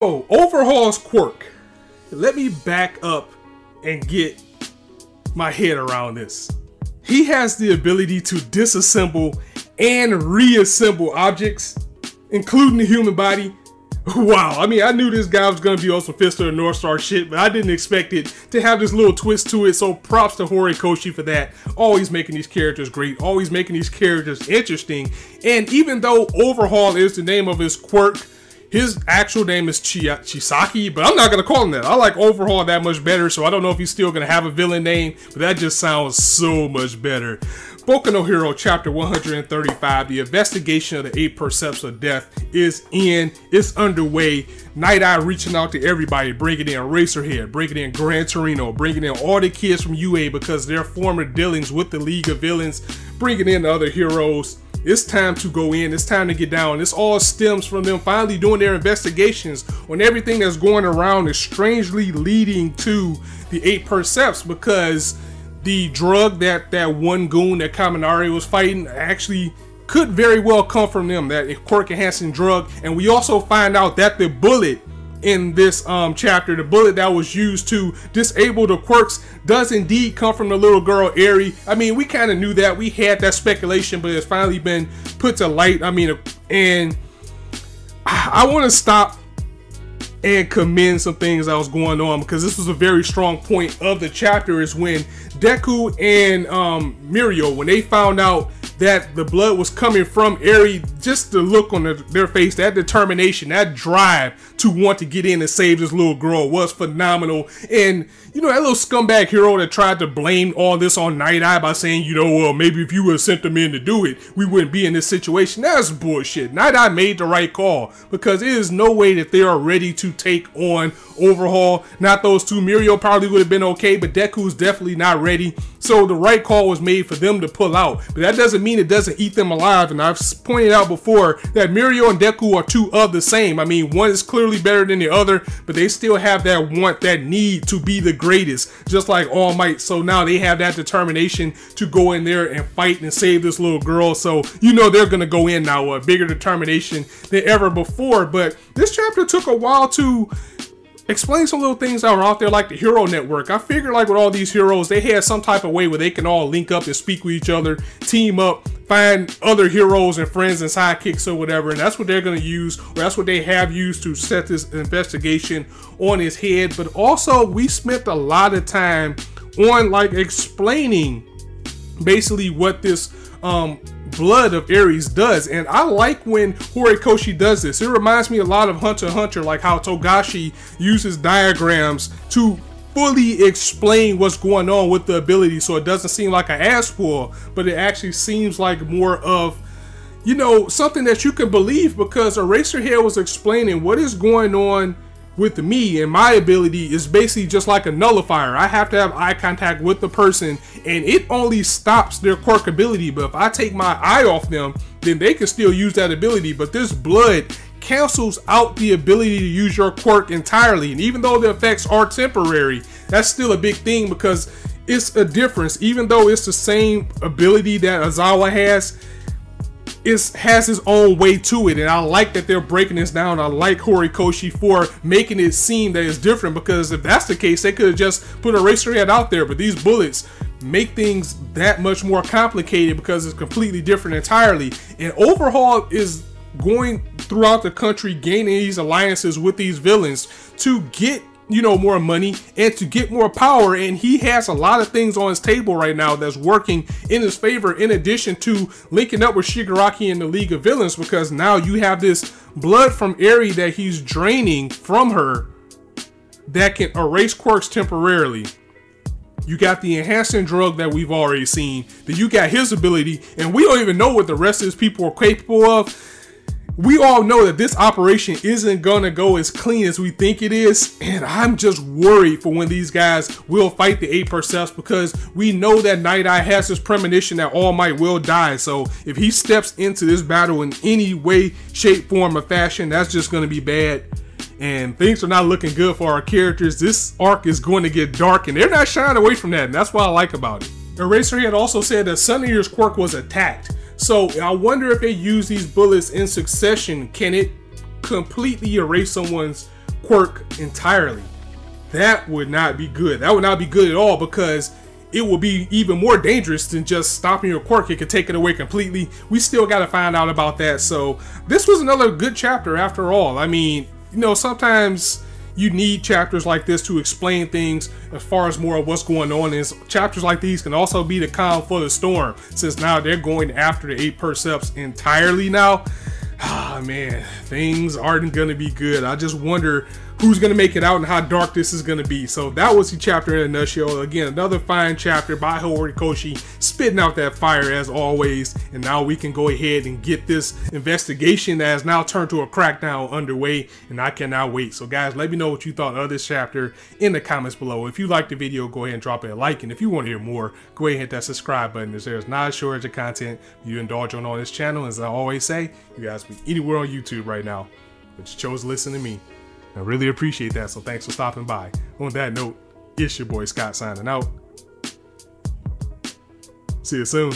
Oh, Overhaul's quirk. Let me back up and get my head around this. He has the ability to disassemble and reassemble objects, including the human body. Wow, I mean, I knew this guy was gonna be on some Fist of the North Star shit, but I didn't expect it to have this little twist to it, so props to Horikoshi for that. Always making these characters great, always making these characters interesting, and even though Overhaul is the name of his quirk, his actual name is Chisaki, but I'm not gonna call him that. I like Overhaul that much better, so I don't know if he's still gonna have a villain name, but that just sounds so much better. Boku no Hero chapter 135, the investigation of the 8 percepts of death is it's underway. Nighteye reaching out to everybody, bringing in Eraserhead, bringing in Gran Torino, bringing in all the kids from UA because their former dealings with the League of Villains, bringing in the other heroes. It's time to go in, it's time to get down. This all stems from them finally doing their investigations on everything that's going around is strangely leading to the 8 percepts, because the drug that one goon that Kaminari was fighting actually could very well come from them, that quirk enhancing drug. And we also find out that the bullet in this chapter, the bullet that was used to disable the quirks, does indeed come from the little girl Eri. I mean, we kind of knew that, we had that speculation, but it's finally been put to light. I mean, and I want to stop and commend some things that was going on, because this was a very strong point of the chapter, is when Deku and Mirio, when they found out that the blood was coming from Eri, just the look on their face, that determination, that drive to want to get in and save this little girl was phenomenal. And you know, that little scumbag hero that tried to blame all this on Nighteye by saying, you know, well, maybe if you would have sent them in to do it, we wouldn't be in this situation. That's bullshit. Nighteye made the right call, because it is no way that they are ready to take on Overhaul. Not those two. Mirio probably would have been okay, but Deku's definitely not ready. So the right call was made for them to pull out. But that doesn't mean it doesn't eat them alive. And I've pointed out before that Mirio and Deku are two of the same. I mean, one is clearly better than the other, but they still have that want, that need to be the greatest, just like All Might. So now they have that determination to go in there and fight and save this little girl. So you know they're gonna go in now with a bigger determination than ever before. But this chapter took a while to explain some little things that were out there, like the hero network. I figured, like with all these heroes, they had some type of way where they can all link up and speak with each other, team up, find other heroes and friends and sidekicks or whatever, and that's what they're going to use, or that's what they have used to set this investigation on his head. But also, we spent a lot of time on like explaining basically what this blood of Ares does. And I like when Horikoshi does this. It reminds me a lot of Hunter x Hunter, like how Togashi uses diagrams to fully explain what's going on with the ability, so it doesn't seem like an ass pull, but it actually seems like more of, you know, something that you can believe, because Eraserhead was explaining what is going on with me, and my ability is basically just like a nullifier. I have to have eye contact with the person, and it only stops their quirk ability. But if I take my eye off them, then they can still use that ability. But this blood cancels out the ability to use your quirk entirely. And even though the effects are temporary, that's still a big thing, because it's a difference. Even though it's the same ability that Aizawa has, it has its own way to it. And I like that they're breaking this down. I like Horikoshi for making it seem that it's different, because if that's the case, they could have just put Eraserhead out there. But these bullets make things that much more complicated, because it's completely different entirely. And Overhaul is going throughout the country gaining these alliances with these villains to get, you know, more money and to get more power. And he has a lot of things on his table right now that's working in his favor, in addition to linking up with Shigaraki and the League of Villains, because now you have this blood from Eri that he's draining from her that can erase quirks temporarily. You got the enhancing drug that we've already seen, then you got his ability, and we don't even know what the rest of his people are capable of. We all know that this operation isn't gonna go as clean as we think it is, and I'm just worried for when these guys will fight the 8 percepts, because we know that Nighteye has this premonition that All Might will die. So if he steps into this battle in any way, shape, form, or fashion, that's just gonna be bad. And things are not looking good for our characters. This arc is going to get dark, and they're not shying away from that, and that's what I like about it. Eraserhead also said that Suneier's quirk was attacked. So I wonder if they use these bullets in succession, can it completely erase someone's quirk entirely. That would not be good. That would not be good at all, because it will be even more dangerous than just stopping your quirk. It could take it away completely. We still got to find out about that. So this was another good chapter after all. I mean, you know, sometimes you need chapters like this to explain things as far as more of what's going on. And chapters like these can also be the calm for the storm, since now they're going after the 8 percepts entirely now. Ah, man, things aren't gonna be good. I just wonder who's gonna make it out and how dark this is gonna be. So that was the chapter in a nutshell. Again, another fine chapter by Horikoshi, spitting out that fire as always. And now we can go ahead and get this investigation that has now turned to a crackdown underway, and I cannot wait. So guys, let me know what you thought of this chapter in the comments below. If you liked the video, go ahead and drop it a like, and if you want to hear more, go ahead and hit that subscribe button, as there's not a shortage of content you indulge on this channel. As I always say, you guys be anywhere on YouTube right now, but you chose to listen to me. I really appreciate that, so thanks for stopping by. On that note, it's your boy Scott signing out. See you soon.